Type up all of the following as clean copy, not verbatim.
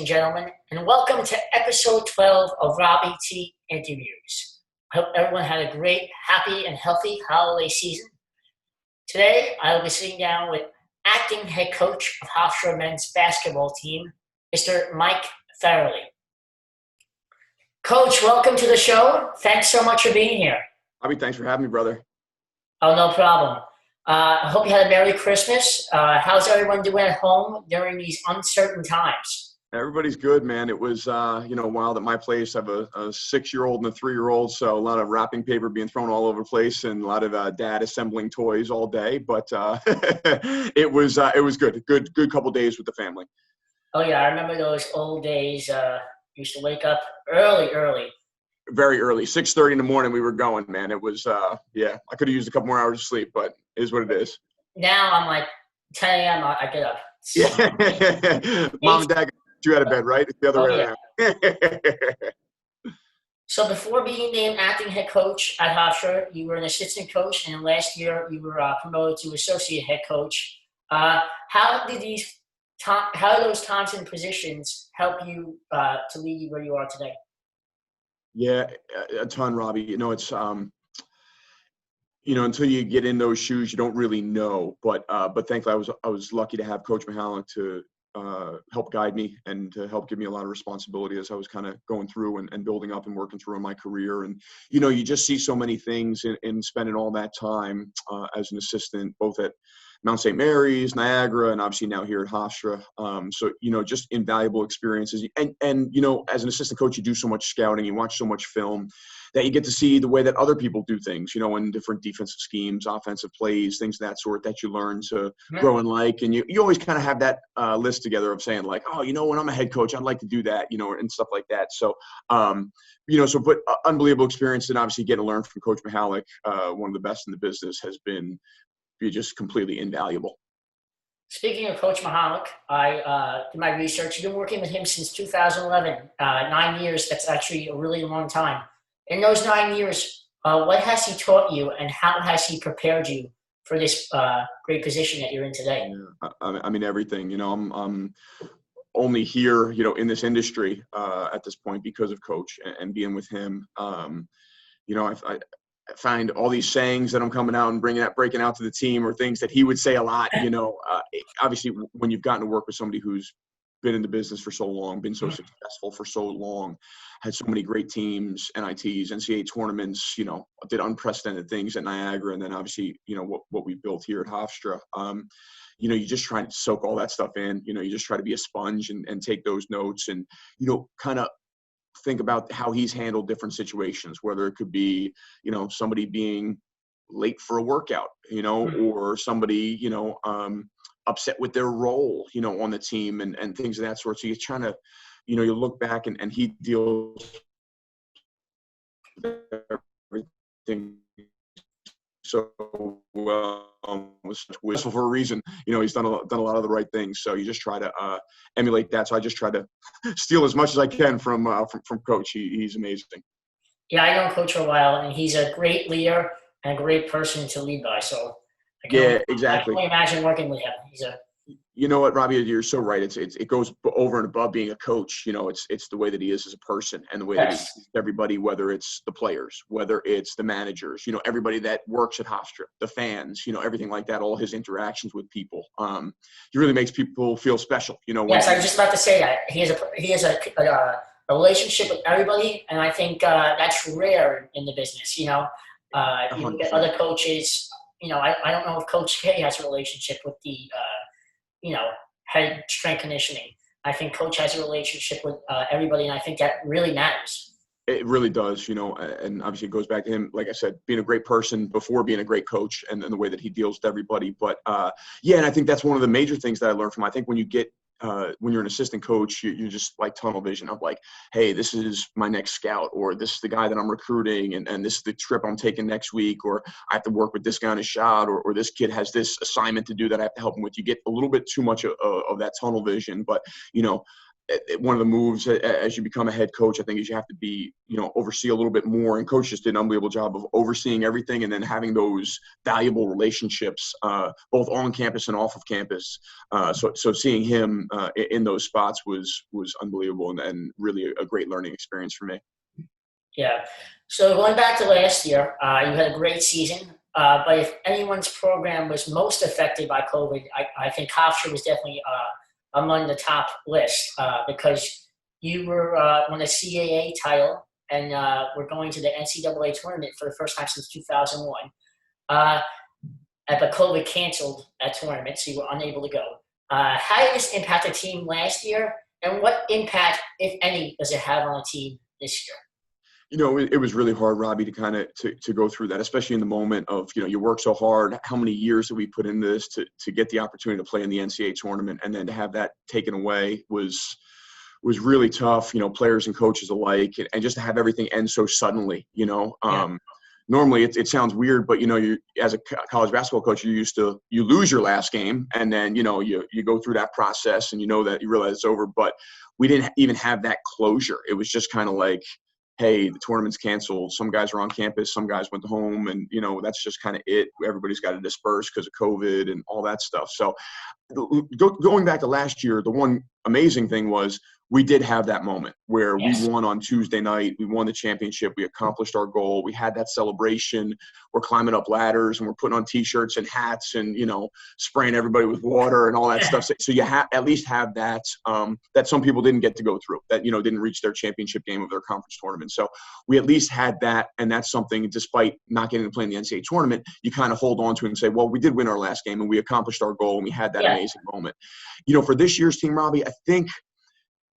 and gentlemen, and welcome to episode 12 of Robbie T Interviews. I hope everyone had a great, happy, and healthy holiday season. Today, I will be sitting down with acting head coach of Hofstra men's basketball team, Mr. Mike Farrelly. Coach, welcome to the show. Thanks so much for being here. Robbie, thanks for having me, brother. Oh, no problem. I hope you had a Merry Christmas. How's everyone doing at home during these uncertain times? Everybody's good, man. It was, wild at my place. I have a 6-year-old and a 3-year-old, so a lot of wrapping paper being thrown all over the place and a lot of dad assembling toys all day. But it was good. Good couple days with the family. Oh, yeah, I remember those old days. Used to wake up early. Very early, 6:30 in the morning. We were going, man. It was, I could have used a couple more hours of sleep, but it is what it is. Now I'm like 10 a.m. I get up. Yeah, mom and dad got you out of bed, right? It's the other way around. So before being named acting head coach at Hofstra, you were an assistant coach, and last year you were promoted to associate head coach. How did those times and positions help you to lead where you are today? Yeah, a ton, Robbie. It's until you get in those shoes, you don't really know. But thankfully, I was lucky to have Coach Mahalik to help guide me and to help give me a lot of responsibility as I was kind of going through and building up and working through in my career. And you just see so many things in spending all that time as an assistant, both at Mount St. Mary's, Niagara, and obviously now here at Hofstra. So just invaluable experiences. And as an assistant coach, you do so much scouting, you watch so much film that you get to see the way that other people do things, in different defensive schemes, offensive plays, things of that sort that you learn to grow and like. And you always kind of have that list together of saying like, oh, when I'm a head coach, I'd like to do that, and stuff like that. So, but unbelievable experience, and obviously getting to learn from Coach Mahalik, one of the best in the business, has been just completely invaluable. Speaking of Coach Mahalik, I did my research. You've been working with him since 2011, 9 years. That's actually a really long time. In those 9 years, what has he taught you, and how has he prepared you for this great position that you're in today? I mean, everything. I'm only here, in this industry at this point because of Coach and being with him. I find all these sayings that I'm coming out and breaking out to the team or things that he would say a lot, obviously when you've gotten to work with somebody who's been in the business for so long, been so successful for so long, had so many great teams, NITs, NCAA tournaments, did unprecedented things at Niagara. And then obviously, what we built here at Hofstra, you just try to soak all that stuff in, you just try to be a sponge and take those notes and, kind of think about how he's handled different situations, whether it could be, somebody being late for a workout, or somebody, upset with their role, on the team and things of that sort. So you're trying to, you look back and he deals with everything so well, was whistle for a reason. He's done a lot of the right things. So you just try to emulate that. So I just try to steal as much as I can from Coach. He's amazing. Yeah, I know Coach for a while, and he's a great leader and a great person to lead by. So exactly. I can imagine working with him. You know what, Robbie, you're so right. It goes over and above being a coach. It's the way that he is as a person and the way that he sees everybody, whether it's the players, whether it's the managers, everybody that works at Hofstra, the fans, everything like that, all his interactions with people. He really makes people feel special, Yes, I was just about to say that. He has a relationship with everybody, and I think that's rare in the business, You look at other coaches, I don't know if Coach K has a relationship with the head strength conditioning. I think Coach has a relationship with everybody, and I think that really matters. It really does, and obviously it goes back to him, like I said, being a great person before being a great coach and the way that he deals with everybody. But, and I think that's one of the major things that I learned from him. I think when you get when you're an assistant coach, you're just like tunnel vision of like, hey, this is my next scout, or this is the guy that I'm recruiting, and this is the trip I'm taking next week, or I have to work with this guy on a shot, or this kid has this assignment to do that I have to help him with. You get a little bit too much of that tunnel vision, but one of the moves as you become a head coach, I think, is you have to be, oversee a little bit more. And coach just did an unbelievable job of overseeing everything and then having those valuable relationships, both on campus and off of campus. So seeing him in those spots was unbelievable and really a great learning experience for me. Yeah. So going back to last year, you had a great season. But if anyone's program was most affected by COVID, I think Hofstra was definitely among the top list because you were won a CAA title and we're going to the NCAA tournament for the first time since 2001. But COVID canceled that tournament, so you were unable to go. How did this impact the team last year, and what impact, if any, does it have on the team this year? It was really hard, Robbie, to kind of to go through that, especially in the moment of, you work so hard. How many years did we put into this to get the opportunity to play in the NCAA tournament, and then to have that taken away was really tough, players and coaches alike, and just to have everything end so suddenly, Normally it sounds weird, but you as a college basketball coach, you lose your last game, and then you go through that process, and that you realize it's over. But we didn't even have that closure. It was just kind of like, hey, the tournament's canceled. Some guys are on campus, some guys went home, and that's just kind of it. Everybody's got to disperse because of COVID and all that stuff. So going back to last year, the one amazing thing was we did have that moment where we won on Tuesday night. We won the championship. We accomplished our goal. We had that celebration. We're climbing up ladders and we're putting on T-shirts and hats and, spraying everybody with water and all that stuff. So you at least have that, that some people didn't get to go through, that, didn't reach their championship game of their conference tournament. So we at least had that. And that's something, despite not getting to play in the NCAA tournament, you kind of hold on to and say, well, we did win our last game and we accomplished our goal and we had that amazing moment. For this year's team, Robbie, I think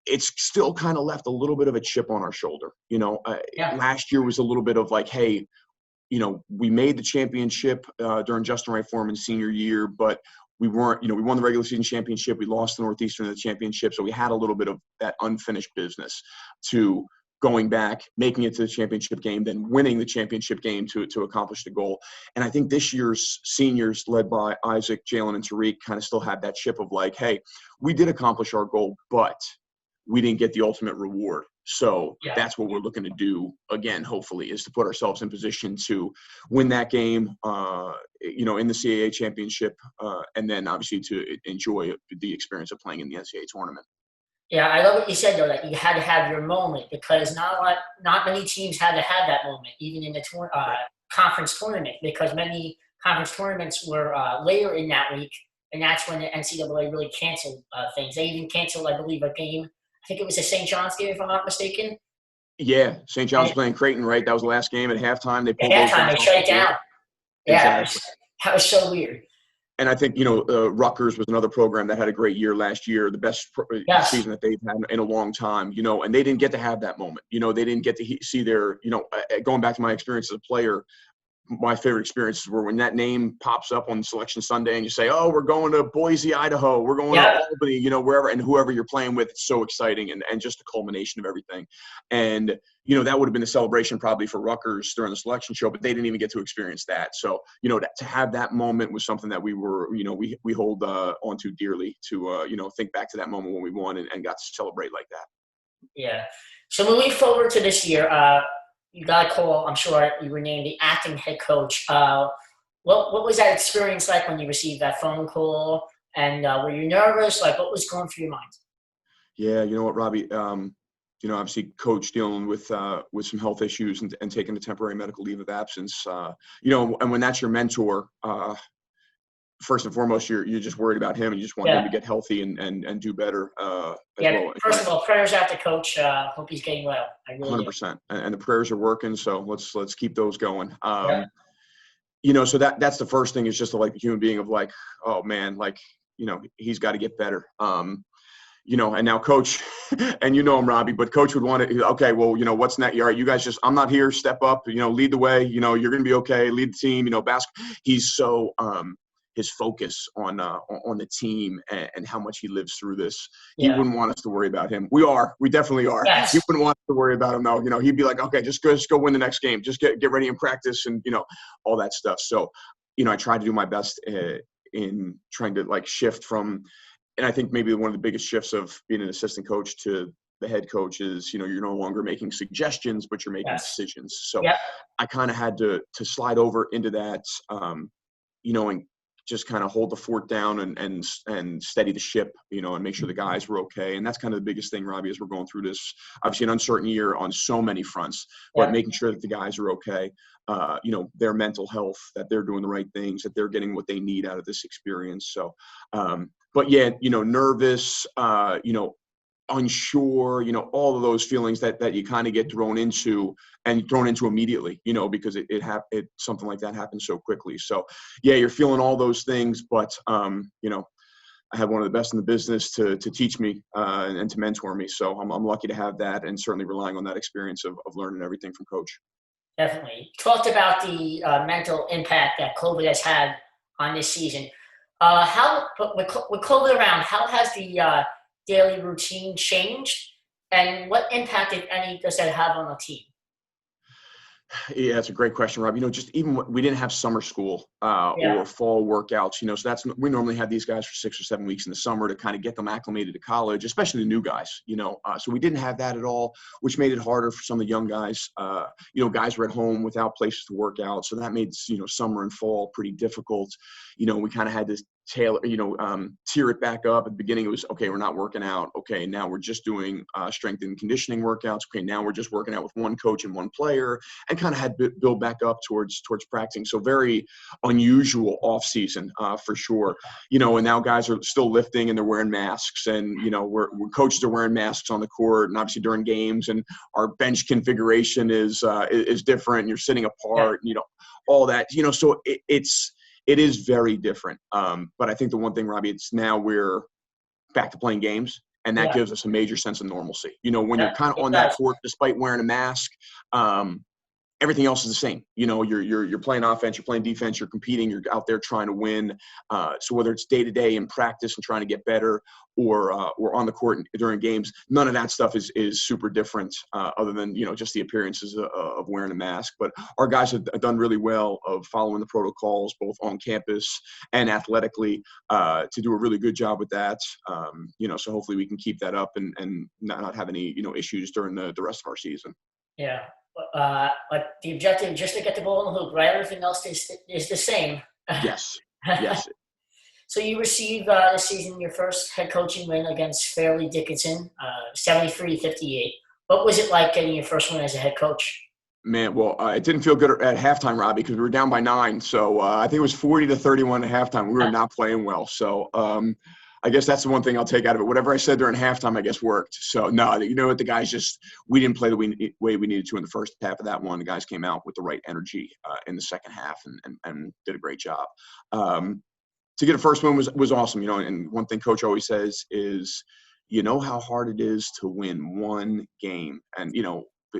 it's still kind of left a little bit of a chip on our shoulder. Last year was a little bit of like, hey, we made the championship during Justin Wright Foreman's senior year, but we weren't, we won the regular season championship. We lost the Northeastern in the championship. So we had a little bit of that unfinished business to going back, making it to the championship game, then winning the championship game to accomplish the goal. And I think this year's seniors, led by Isaac, Jalen, and Tariq, kind of still had that chip of like, hey, we did accomplish our goal, but we didn't get the ultimate reward. So that's what we're looking to do again, hopefully, is to put ourselves in position to win that game, in the CAA championship, and then obviously to enjoy the experience of playing in the NCAA tournament. Yeah, I love what you said, though, that you had to have your moment because not many teams had to have that moment, even in the conference tournament, because many conference tournaments were later in that week, and that's when the NCAA really canceled things. They even canceled, I believe, a game. I think it was a St. John's game, if I'm not mistaken. Yeah, St. John's playing Creighton, right? That was the last game. At halftime, they pulled they shut it down. Yeah, exactly. That was so weird. And I think, Rutgers was another program that had a great year last year, the best season that they've had in a long time, and they didn't get to have that moment. They didn't get to see their, going back to my experience as a player, my favorite experiences were when that name pops up on Selection Sunday and you say, oh, we're going to Boise, Idaho, we're going to Albany, wherever, and whoever you're playing with. It's so exciting and just the culmination of everything. And, that would have been the celebration probably for Rutgers during the selection show, but they didn't even get to experience that. So, to have that moment was something that we were, we hold on to dearly to, think back to that moment when we won and got to celebrate like that. Yeah. So moving forward to this year, you got a call. I'm sure you were named the acting head coach. What was that experience like when you received that phone call? And were you nervous? Like, what was going through your mind? Yeah, you know what, Robbie? Obviously, coach dealing with some health issues and taking a temporary medical leave of absence. And when that's your mentor, first and foremost, you're just worried about him and you just want him to get healthy and do better. Well. First of all, prayers out to coach. Hope he's getting well. I really 100%. And the prayers are working, so let's keep those going. So that's the first thing is just like the human being of like, oh man, like, he's got to get better. And now coach, and him, Robbie, but coach would want to, okay, well, what's next? All right, you guys I'm not here, step up, lead the way, you're going to be okay, lead the team, he's so, his focus on the team and how much he lives through this. He wouldn't want us to worry about him. We definitely are. Yes. He wouldn't want us to worry about him though. He'd be like, okay, just go win the next game. Just get ready and practice and, all that stuff. So, I tried to do my best in trying to like shift from and I think maybe one of the biggest shifts of being an assistant coach to the head coach is, you're no longer making suggestions, but you're making decisions. So Yep. I kind of had to slide over into that, and just kind of hold the fort down and steady the ship, and make sure the guys were okay. And that's kind of the biggest thing, Robbie, as we're going through this, obviously an uncertain year on so many fronts, but making sure that the guys are okay, their mental health, that they're doing the right things, that they're getting what they need out of this experience. So, but yeah, nervous, unsure, all of those feelings that you kind of get thrown into immediately, because it something like that happens so quickly. So yeah, you're feeling all those things, but I had one of the best in the business to teach me and to mentor me. So I'm lucky to have that, and certainly relying on that experience of learning everything from coach. Definitely. Talked about the mental impact that COVID has had on this season. With COVID around, how has the daily routine changed, and what impact, if any, does that have on the team? Yeah, that's a great question, Rob. Just even we didn't have summer school or fall workouts, so we normally had these guys for 6 or 7 weeks in the summer to kind of get them acclimated to college, especially the new guys, so we didn't have that at all, which made it harder for some of the young guys. Guys were at home without places to work out. So that made, summer and fall pretty difficult. We kind of had to tier it back up. At the beginning, it was, okay, we're not working out. Okay, now we're just doing strength and conditioning workouts. Okay, now we're just working out with one coach and one player, and kind of had to build back up towards practicing. So very unusual off season for sure. And now guys are still lifting and they're wearing masks, and we're coaches are wearing masks on the court, and obviously during games, and our bench configuration is different. And you're sitting apart, all that. So it is very different. But I think the one thing, Robbie, it's now we're back to playing games, and that gives us a major sense of normalcy. When you're kind of on that court, despite wearing a mask, everything else is the same. You're playing offense, you're playing defense, you're competing, you're out there trying to win. So whether it's day to day in practice and trying to get better, or on the court during games, none of that stuff is super different, other than just the appearances of wearing a mask. But our guys have done really well of following the protocols, both on campus and athletically, to do a really good job with that. So hopefully we can keep that up and not have any issues during the rest of our season. Yeah. But the objective is just to get the ball in the hoop, right? Everything else is the same. Yes. So you received this season your first head coaching win against Farrelly Dickinson, 73-58. What was it like getting your first win as a head coach? Man, well, it didn't feel good at halftime, Robbie, because we were down by 9. So I think it was 40-31 at halftime. We were not playing well. So I guess that's the one thing I'll take out of it. Whatever I said during halftime, I guess worked. So no, what, the guys we didn't play the way we needed to in the first half of that one. The guys came out with the right energy in the second half and did a great job. To get a first win was awesome. And one thing Coach always says is, how hard it is to win one game, and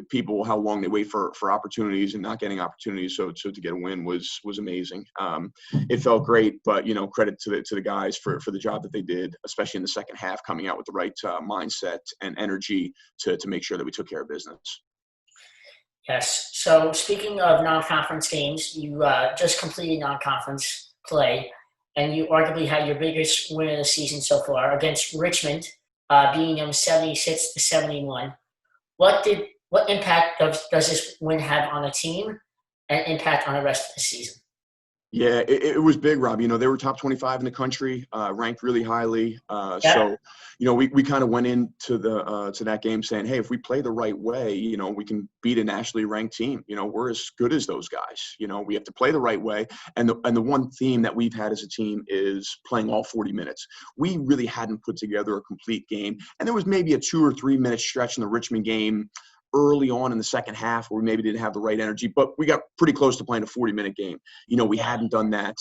people, how long they wait for opportunities and not getting opportunities. So to get a win was amazing. It felt great, but credit to the guys for the job that they did, especially in the second half, coming out with the right mindset and energy to make sure that we took care of business. Yes. So speaking of non-conference games, you just completed non-conference play, and you arguably had your biggest win of the season so far against Richmond, beating them 76-71. What impact does this win have on the team, and impact on the rest of the season? Yeah, it was big, Rob. They were top 25 in the country, ranked really highly. So, we kind of went into to that game saying, hey, if we play the right way, we can beat a nationally ranked team. We're as good as those guys. We have to play the right way. And the one theme that we've had as a team is playing all 40 minutes. We really hadn't put together a complete game. And there was maybe a 2 or 3 minute stretch in the Richmond game early on in the second half where we maybe didn't have the right energy, but we got pretty close to playing a 40-minute game. We hadn't done that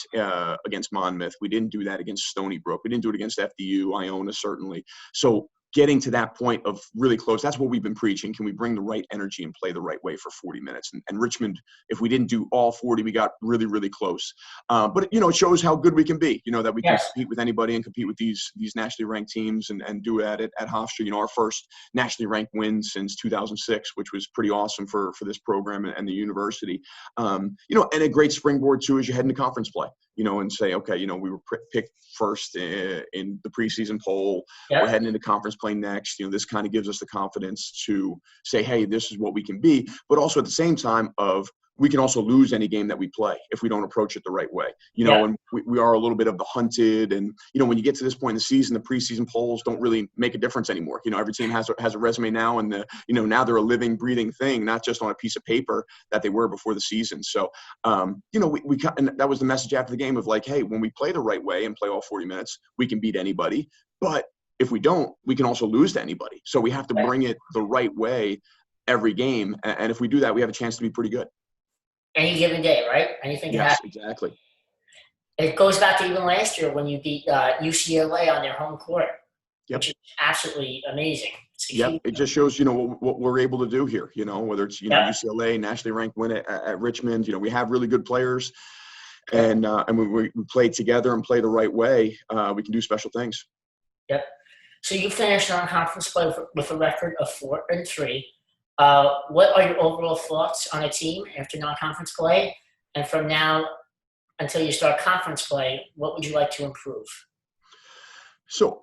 against Monmouth. We didn't do that against Stony Brook. We didn't do it against FDU, Iona, certainly. So getting to that point of really close, that's what we've been preaching. Can we bring the right energy and play the right way for 40 minutes? And Richmond, if we didn't do all 40, we got really, really close. But, it shows how good we can be, that we can compete with anybody and compete with these nationally ranked teams and do it at Hofstra. Our first nationally ranked win since 2006, which was pretty awesome for this program and the university. And a great springboard, too, as you head into conference play. and say, okay, we were picked first in the preseason poll. Yep. We're heading into conference play next. This kind of gives us the confidence to say, hey, this is what we can be. But also at the same time we can also lose any game that we play if we don't approach it the right way. And we are a little bit of the hunted. And, when you get to this point in the season, the preseason polls don't really make a difference anymore. Every team has a resume now, and now they're a living, breathing thing, not just on a piece of paper that they were before the season. So, and that was the message after the game of like, hey, when we play the right way and play all 40 minutes, we can beat anybody. But if we don't, we can also lose to anybody. So we have to bring it the right way every game. And if we do that, we have a chance to be pretty good. Any given day, right? Anything can happen. Yes, exactly. It goes back to even last year when you beat UCLA on their home court, which is absolutely amazing. It just shows, what we're able to do here, whether it's, UCLA, nationally ranked win at Richmond. We have really good players. And when we play together and play the right way, we can do special things. Yep. So you finished non-conference play with a record of 4-3. What are your overall thoughts on a team after non-conference play? And from now until you start conference play, what would you like to improve? So,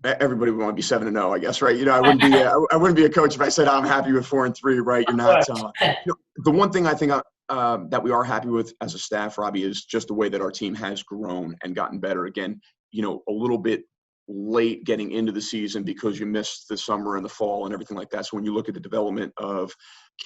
everybody would want to be 7-0, I guess, right? I wouldn't be a coach if I said I'm happy with 4-3, right? You're not. The one thing I think that we are happy with as a staff, Robbie, is just the way that our team has grown and gotten better. Again, a little bit late getting into the season because you missed the summer and the fall and everything like that. So when you look at the development of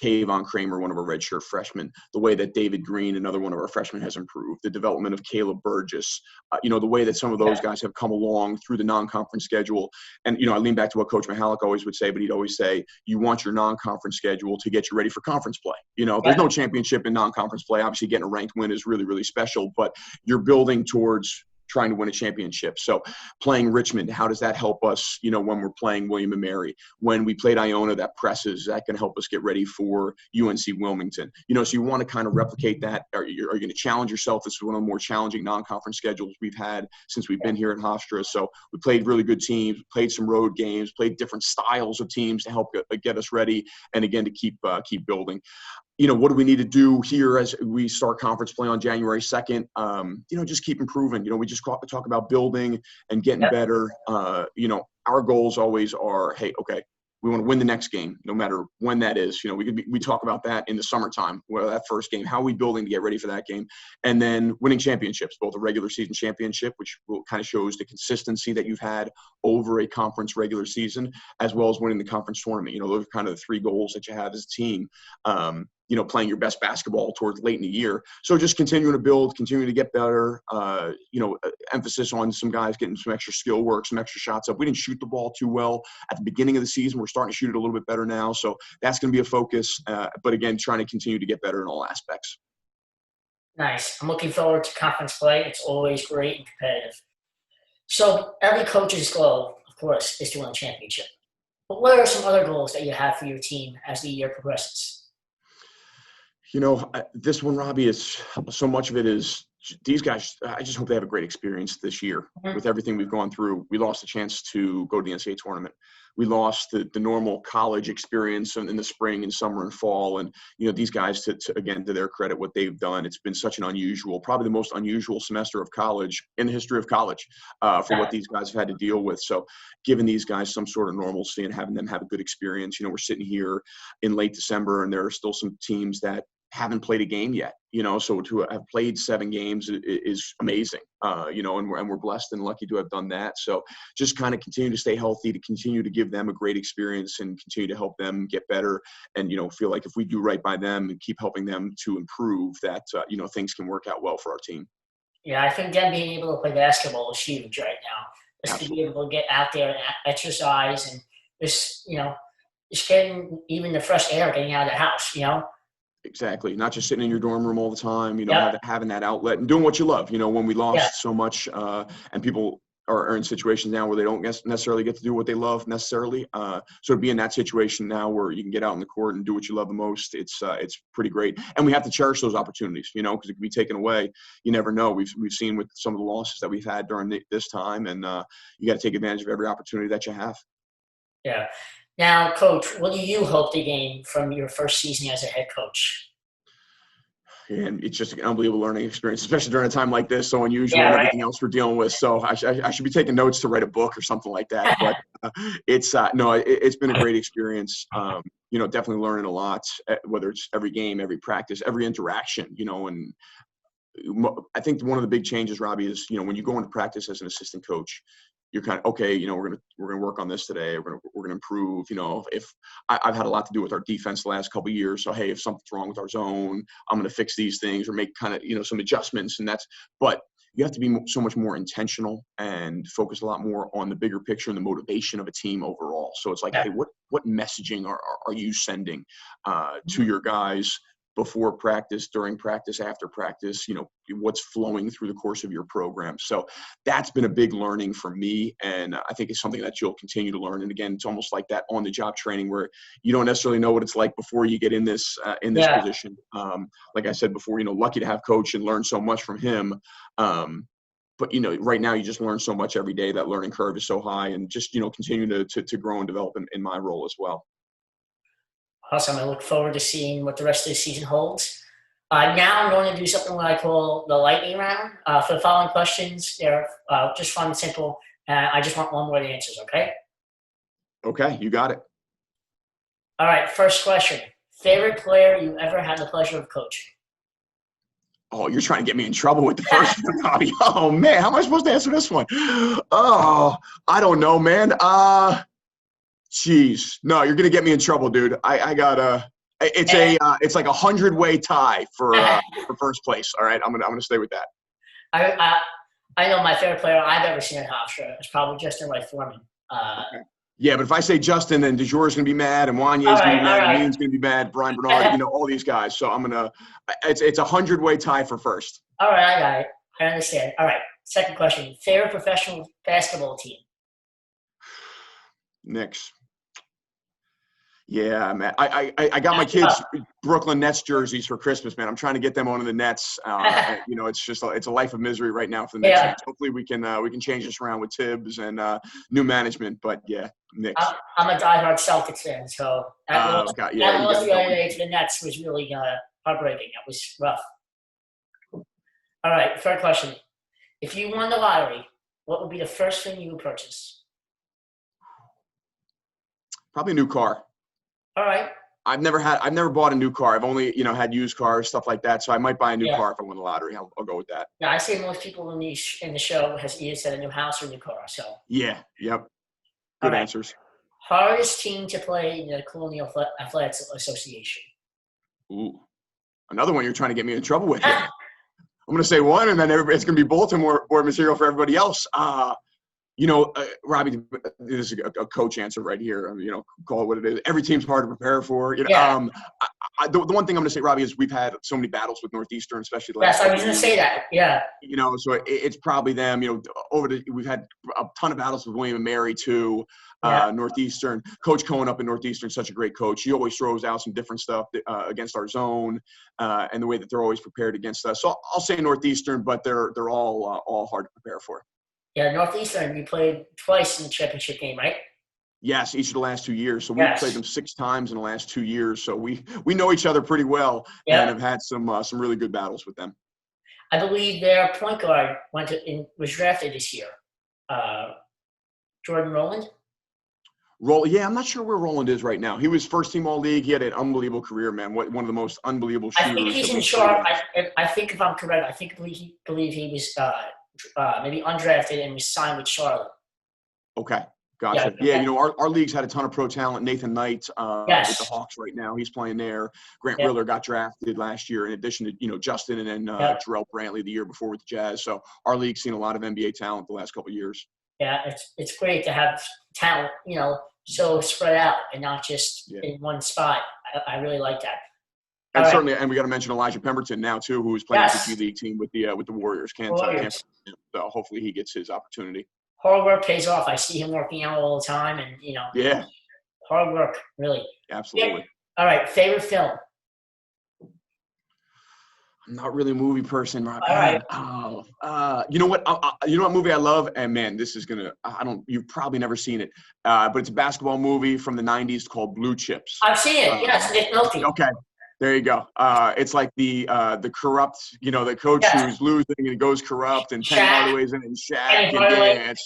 Kayvon Kramer, one of our redshirt freshmen, the way that David Green, another one of our freshmen, has improved, the development of Caleb Burgess, the way that some of those guys have come along through the non-conference schedule. And, I lean back to what Coach Mihalik always would say, but he'd always say, you want your non-conference schedule to get you ready for conference play. There's no championship in non-conference play. Obviously, getting a ranked win is really, really special, but you're building towards trying to win a championship. So playing Richmond, how does that help us, when we're playing William & Mary? When we played Iona, that presses, that can help us get ready for UNC Wilmington. So you want to kind of replicate that. Are you going to challenge yourself? This is one of the more challenging non-conference schedules we've had since we've been here at Hofstra. So we played really good teams, played some road games, played different styles of teams to help get us ready, and again, to keep building. What do we need to do here as we start conference play on January 2nd? Just keep improving. We just talk about building and getting better. Our goals always are, hey, okay, we want to win the next game, no matter when that is. We talk about that in the summertime, well, that first game, how are we building to get ready for that game? And then winning championships, both a regular season championship, which kind of shows the consistency that you've had over a conference regular season, as well as winning the conference tournament. Those are kind of the three goals that you have as a team. Playing your best basketball towards late in the year. So just continuing to build, continuing to get better, emphasis on some guys getting some extra skill work, some extra shots up. We didn't shoot the ball too well at the beginning of the season. We're starting to shoot it a little bit better now. So that's going to be a focus. But again, trying to continue to get better in all aspects. Nice. I'm looking forward to conference play. It's always great and competitive. So every coach's goal, of course, is to win a championship. But what are some other goals that you have for your team as the year progresses? This one, Robbie, is so much of it is these guys. I just hope they have a great experience this year with everything we've gone through. We lost a chance to go to the NCAA tournament. We lost the normal college experience in the spring and summer and fall. And, these guys, to their credit, what they've done, it's been such an unusual, probably the most unusual semester of college in the history of college for what these guys have had to deal with. So giving these guys some sort of normalcy and having them have a good experience. We're sitting here in late December and there are still some teams that haven't played a game yet, so to have played 7 games is amazing, and we're blessed and lucky to have done that. So just kind of continue to stay healthy, to continue to give them a great experience and continue to help them get better. And, feel like if we do right by them and keep helping them to improve that, things can work out well for our team. Yeah, I think them being able to play basketball is huge right now. Just to be able to get out there and exercise and just getting even the fresh air, getting out of the house, Exactly. Not just sitting in your dorm room all the time, having that outlet and doing what you love. When we lost so much and people are in situations now where they don't necessarily get to do what they love necessarily. So to be in that situation now where you can get out in the court and do what you love the most, it's pretty great. And we have to cherish those opportunities, because it can be taken away. You never know. We've seen with some of the losses that we've had during this time, and you got to take advantage of every opportunity that you have. Yeah. Now, Coach, what do you hope to gain from your first season as a head coach? And it's just an unbelievable learning experience, especially during a time like this, so unusual and everything else we're dealing with. So I should be taking notes to write a book or something like that. But it's been a great experience. Definitely learning a lot, whether it's every game, every practice, every interaction. And I think one of the big changes, Robbie, is when you go into practice as an assistant coach, you're kind of, okay, we're gonna work on this today. We're gonna improve. If I've had a lot to do with our defense the last couple of years, so hey, if something's wrong with our zone, I'm gonna fix these things or make kind of some adjustments. But you have to be so much more intentional and focus a lot more on the bigger picture and the motivation of a team overall. So it's like, hey, what messaging are you sending to your guys before practice, during practice, after practice, what's flowing through the course of your program. So that's been a big learning for me. And I think it's something that you'll continue to learn. And again, it's almost like that on the job training where you don't necessarily know what it's like before you get in this position. Like I said before, lucky to have coach and learn so much from him. But right now you just learn so much every day. That learning curve is so high, and just, continue to grow and develop in my role as well. Awesome. I look forward to seeing what the rest of the season holds. Now I'm going to do something what I call the lightning round. For the following questions, they're just fun and simple. I just want one-word answers, okay? Okay, you got it. All right, first question. Favorite player you ever had the pleasure of coaching? Oh, you're trying to get me in trouble with the first one, Robbie. Oh, man, how am I supposed to answer this one? Oh, I don't know, man. Jeez, no, you're gonna get me in trouble, dude. I gotta. It's like 100-way tie for first place. All right, I'm gonna stay with that. I know my favorite player I've ever seen at Hofstra is probably Justin Foreman. Okay. Yeah, but if I say Justin, then DeJour's gonna be mad, and Wanye's gonna be mad, and Ian's gonna be mad, Brian Bernard, all these guys. So I'm gonna. It's a 100-way tie for first. All right, I got it. I understand. All right, second question. Favorite professional basketball team? Knicks. Yeah, man. I got my kids Brooklyn Nets jerseys for Christmas, man. I'm trying to get them onto the Nets. It's a life of misery right now for the Knicks. Yeah. Hopefully we can change this around with Tibbs and new management. But yeah, Knicks. I'm a diehard Celtics fan, so that loss the other day to the Nets was really heartbreaking. That was rough. All right, third question. If you won the lottery, what would be the first thing you would purchase? Probably a new car. All right. I've never bought a new car. I've only, had used cars, stuff like that. So I might buy a new car if I win the lottery. I'll go with that. Yeah, I say most people in the show has either said a new house or a new car. So. Yeah. Yep. Good answers. Hardest team to play in the Colonial Athletics Association. Ooh, another one you're trying to get me in trouble with. I'm going to say one, and then it's going to be bulletin board material for everybody else. Robbie, this is a coach answer right here. Call it what it is. Every team's hard to prepare for. The one thing I'm going to say, Robbie, is we've had so many battles with Northeastern, especially the last. Yes, I was going to say that. Yeah. So it's probably them. We've had a ton of battles with William and Mary too. Northeastern. Coach Cohen up in Northeastern, such a great coach. He always throws out some different stuff against our zone, and the way that they're always prepared against us. So I'll say Northeastern, but they're all hard to prepare for. Yeah, Northeastern, we played twice in the championship game, right? Yes, each of the last 2 years. So we've played them 6 times in the last 2 years. So we know each other pretty well and have had some really good battles with them. I believe their point guard was drafted this year. Jordan Rowland? Yeah, I'm not sure where Rowland is right now. He was first team All-League. He had an unbelievable career, man. One of the most unbelievable shooters. I think he's in Charlotte. I think if I'm correct, believe he was maybe undrafted and was signed with Charlotte. Okay, gotcha. Yeah, our league's had a ton of pro talent. Nathan Knight with the Hawks right now. He's playing there. Grant Riller got drafted last year in addition to, Justin and then Jarrell Brantley the year before with the Jazz. So our league's seen a lot of NBA talent the last couple of years. Yeah, it's great to have talent, so spread out and not just in one spot. I really like that. And certainly, and we got to mention Elijah Pemberton now too, who's playing with the G League team with the Warriors. So hopefully he gets his opportunity. Hard work pays off. I see him working out all the time, and hard work really. Absolutely. All right, favorite film. I'm not really a movie person, Rob. All right. You know what? You know what movie I love? And man, this is you've probably never seen it, but it's a basketball movie from the '90s called Blue Chips. I've seen it. Yes, Nick Nolte. Okay. There you go. It's like the corrupt, the coach who's losing and goes corrupt, and Penny Hardaway's in, and Shaq, and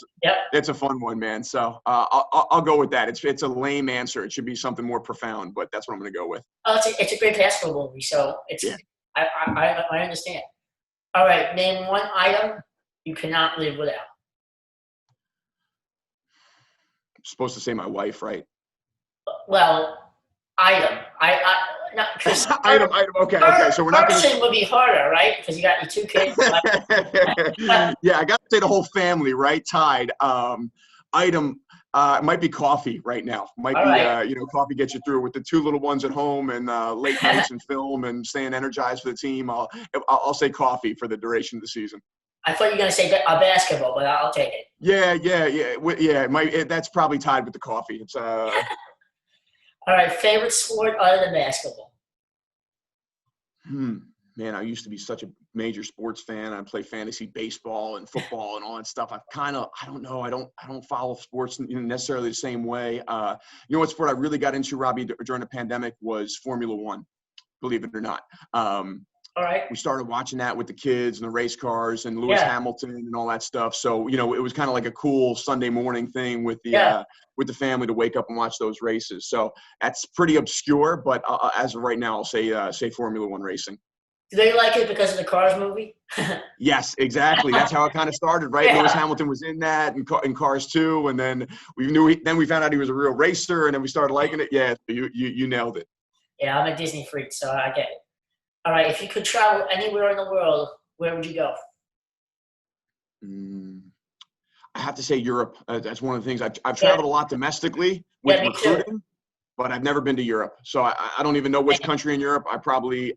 it's a fun one, man. So I'll go with that. It's a lame answer. It should be something more profound, but that's what I'm going to go with. Oh, it's a great basketball movie, so I understand. All right, name one item you cannot live without. I'm supposed to say my wife, right? Well, item. Item. Okay. So we're not going to. Would be harder, right? Because you got your 2 kids. Yeah, I got to say the whole family, right? Tied. Item. It might be coffee right now. Coffee gets you through with the 2 little ones at home and late nights and film and staying energized for the team. I'll say coffee for the duration of the season. I thought you were going to say basketball, but I'll take it. Yeah. That's probably tied with the coffee. It's All right, favorite sport other than basketball? Man, I used to be such a major sports fan. I play fantasy baseball and football and all that stuff. I don't know. I don't follow sports necessarily the same way. What sport I really got into, Robbie, during the pandemic was Formula One, believe it or not. All right. We started watching that with the kids and the race cars and Lewis Hamilton and all that stuff. So, it was kind of like a cool Sunday morning thing with the family to wake up and watch those races. So that's pretty obscure, but as of right now, I'll say Formula One racing. Do they like it because of the Cars movie? Yes, exactly. That's how it kind of started, right? Yeah. Lewis Hamilton was in that, and Cars 2, and then we found out he was a real racer, and then we started liking it. Yeah, you nailed it. Yeah, I'm a Disney freak, so I get it. All right, if you could travel anywhere in the world, where would you go? I have to say Europe. That's one of the things. I've traveled a lot domestically with recruiting, too. But I've never been to Europe. So I don't even know which country in Europe. I probably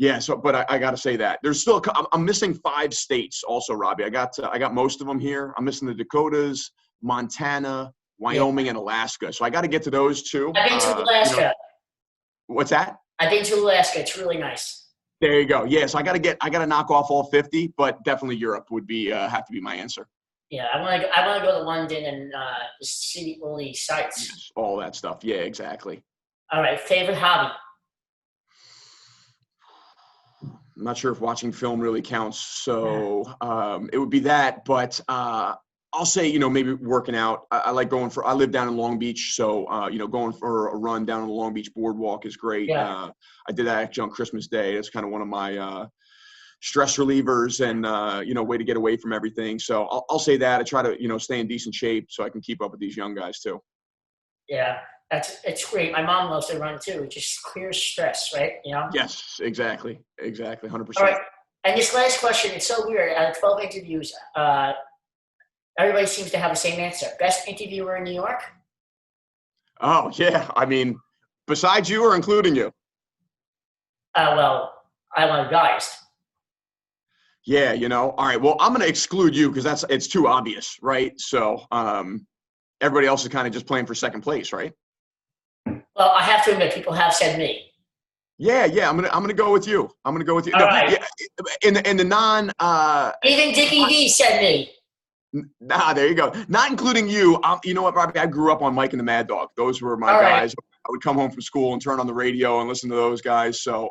but I got to say that. There's still I'm missing 5 states also, Robbie. I got most of them here. I'm missing the Dakotas, Montana, Wyoming, and Alaska. So I got to get to those 2. I've been to Alaska. What's that? I've been to Alaska. It's really nice. There you go. Yeah, so I got to knock off all 50, but definitely Europe would be have to be my answer. Yeah, I want to go to London and see all these sites. Yes, all that stuff. Yeah, exactly. All right, favorite hobby? I'm not sure if watching film really counts, so it would be that. But I'll say, maybe working out. I like I live down in Long Beach, so, going for a run down on the Long Beach boardwalk is great. Yeah. I did that actually on Christmas Day. It's kind of one of my stress relievers and, way to get away from everything. So I'll say that. I try to, stay in decent shape so I can keep up with these young guys too. Yeah, it's great. My mom loves to run too. It just clears stress, right? Yes, exactly. 100%. All right. And this last question, it's so weird. Out of 12 interviews, everybody seems to have the same answer. Best interviewer in New York? Oh, yeah. I mean, besides you or including you? Well, I want guys. Yeah, all right. Well, I'm going to exclude you because it's too obvious, right? So everybody else is kind of just playing for second place, right? Well, I have to admit, people have said me. Yeah. I'm gonna go with you. All right. Yeah, in the non. Even Dickie V said me. Nah, there you go. Not including you. You know what, Robbie? I grew up on Mike and the Mad Dog. Those were my guys. I would come home from school and turn on the radio and listen to those guys. So,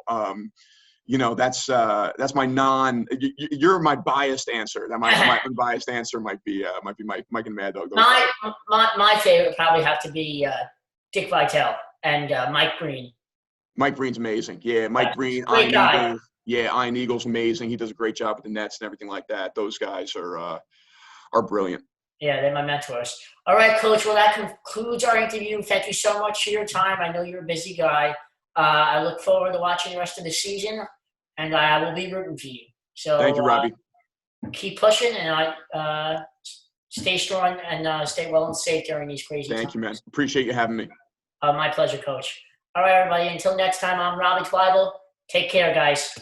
that's my non. You're my biased answer. That my unbiased answer might be Mike and the Mad Dog. My favorite would probably have to be Dick Vitale and Mike Green. Mike Green's amazing. Yeah, Mike Green. Great guy. Eagles. Yeah, Iron Eagle's amazing. He does a great job with the Nets and everything like that. Those guys are brilliant. Yeah, they're my mentors. All right, Coach. Well, that concludes our interview. Thank you so much for your time. I know you're a busy guy. I look forward to watching the rest of the season, and I will be rooting for you. So thank you, Robbie. Keep pushing, and stay strong and stay well and safe during these crazy times. Thank you, man. Appreciate you having me. My pleasure, Coach. All right, everybody. Until next time, I'm Robbie Twyble. Take care, guys.